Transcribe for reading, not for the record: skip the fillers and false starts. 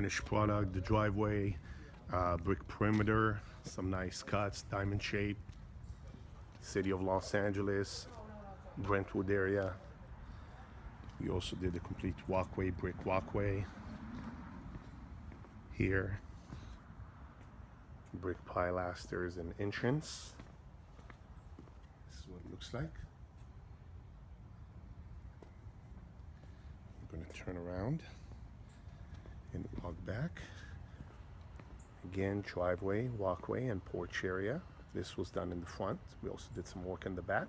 finished product, the driveway, brick perimeter, some nice cuts, diamond shape, city of Los Angeles, Brentwood area. We also did a complete walkway, brick walkway here, brick pilasters and entrance. This is what it looks like. I'm going to turn around and walk back. Again, driveway, walkway, and porch area. This was done in the front. We also did some work in the back.